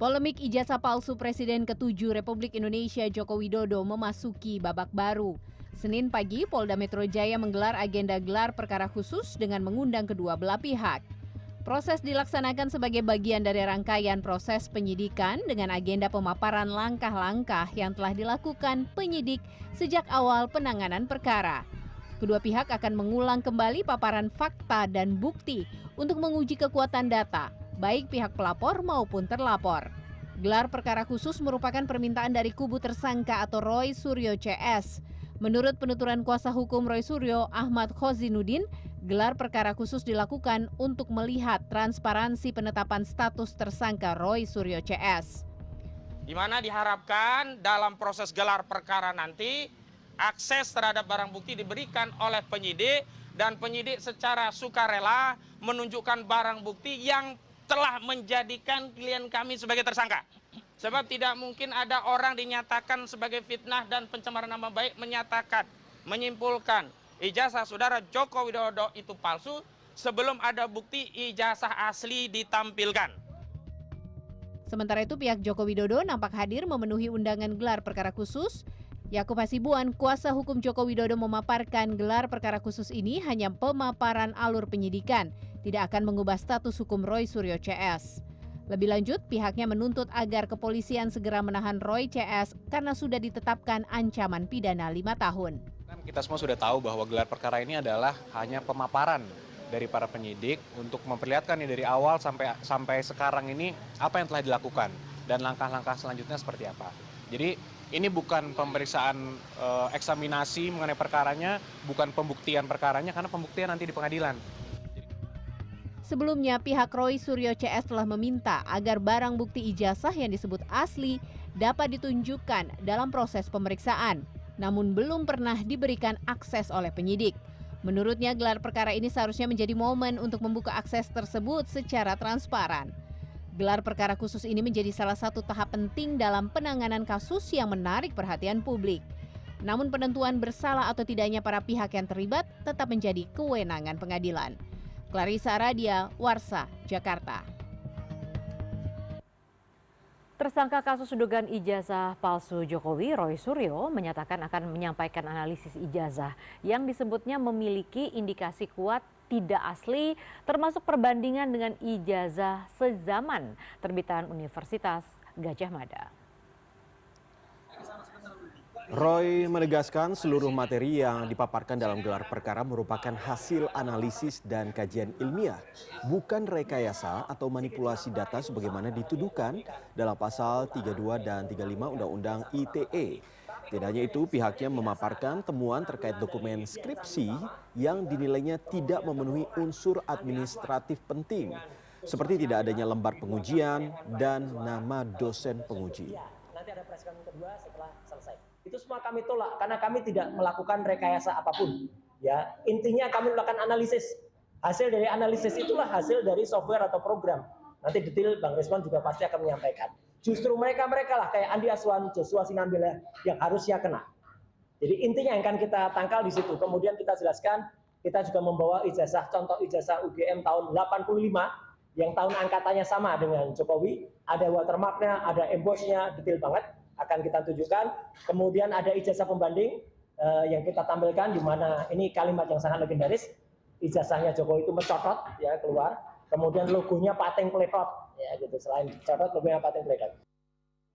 Polemik ijazah palsu Presiden ke-7 Republik Indonesia Joko Widodo memasuki babak baru. Senin pagi, Polda Metro Jaya menggelar agenda gelar perkara khusus dengan mengundang kedua belah pihak. Proses dilaksanakan sebagai bagian dari rangkaian proses penyidikan dengan agenda pemaparan langkah-langkah yang telah dilakukan penyidik sejak awal penanganan perkara. Kedua pihak akan mengulang kembali paparan fakta dan bukti untuk menguji kekuatan data, baik pihak pelapor maupun terlapor. Gelar perkara khusus merupakan permintaan dari kubu tersangka atau Roy Suryo CS. Menurut penuturan kuasa hukum Roy Suryo, Ahmad Khozinuddin, gelar perkara khusus dilakukan untuk melihat transparansi penetapan status tersangka Roy Suryo CS. Di mana diharapkan dalam proses gelar perkara nanti, akses terhadap barang bukti diberikan oleh penyidik dan penyidik secara sukarela menunjukkan barang bukti yang telah menjadikan klien kami sebagai tersangka. Sebab tidak mungkin ada orang dinyatakan sebagai fitnah dan pencemaran nama baik menyatakan, menyimpulkan ijazah saudara Joko Widodo itu palsu sebelum ada bukti ijazah asli ditampilkan. Sementara itu pihak Joko Widodo nampak hadir memenuhi undangan gelar perkara khusus. Yakub Hasibuan, kuasa hukum Joko Widodo memaparkan gelar perkara khusus ini hanya pemaparan alur penyidikan, tidak akan mengubah status hukum Roy Suryo CS. Lebih lanjut, pihaknya menuntut agar kepolisian segera menahan Roy CS karena sudah ditetapkan ancaman pidana 5 tahun. Kita semua sudah tahu bahwa gelar perkara ini adalah hanya pemaparan dari para penyidik untuk memperlihatkan dari awal sampai sekarang ini apa yang telah dilakukan dan langkah-langkah selanjutnya seperti apa. Jadi ini bukan pemeriksaan eksaminasi mengenai perkaranya, bukan pembuktian perkaranya karena pembuktian nanti di pengadilan. Sebelumnya, pihak Roy Suryo CS telah meminta agar barang bukti ijazah yang disebut asli dapat ditunjukkan dalam proses pemeriksaan, namun belum pernah diberikan akses oleh penyidik. Menurutnya, gelar perkara ini seharusnya menjadi momen untuk membuka akses tersebut secara transparan. Gelar perkara khusus ini menjadi salah satu tahap penting dalam penanganan kasus yang menarik perhatian publik. Namun penentuan bersalah atau tidaknya para pihak yang terlibat tetap menjadi kewenangan pengadilan. Clarissa Aradia, Warsa, Jakarta. Tersangka kasus dugaan ijazah palsu Jokowi, Roy Suryo, menyatakan akan menyampaikan analisis ijazah yang disebutnya memiliki indikasi kuat tidak asli, termasuk perbandingan dengan ijazah sezaman terbitan Universitas Gadjah Mada. Roy menegaskan seluruh materi yang dipaparkan dalam gelar perkara merupakan hasil analisis dan kajian ilmiah, bukan rekayasa atau manipulasi data sebagaimana dituduhkan dalam pasal 32 dan 35 Undang-Undang ITE. Tidak hanya itu, pihaknya memaparkan temuan terkait dokumen skripsi yang dinilainya tidak memenuhi unsur administratif penting, seperti tidak adanya lembar pengujian dan nama dosen penguji. Nanti ada preskon kedua setelah selesai. Itu semua kami tolak karena kami tidak melakukan rekayasa apapun. Ya, intinya kami melakukan analisis. Hasil dari analisis itulah hasil dari software atau program. Nanti detail Bang Reswan juga pasti akan menyampaikan. Justru mereka lah kayak Andi Aswan, Joshua Sinambela yang harusnya kena. Jadi intinya yang akan kita tangkal di situ. Kemudian kita jelaskan, kita juga membawa ijazah, contoh ijazah UGM tahun 85 yang tahun angkatannya sama dengan Jokowi, ada watermarknya, ada embossnya, detail banget. Akan kita tunjukkan. Kemudian ada ijazah pembanding yang kita tampilkan di mana ini kalimat yang sangat legendaris. Ijazahnya Jokowi itu mencotot ya keluar. Kemudian logonya Pateng Pledot ya gitu. Selain cotot logonya Pateng Pledot.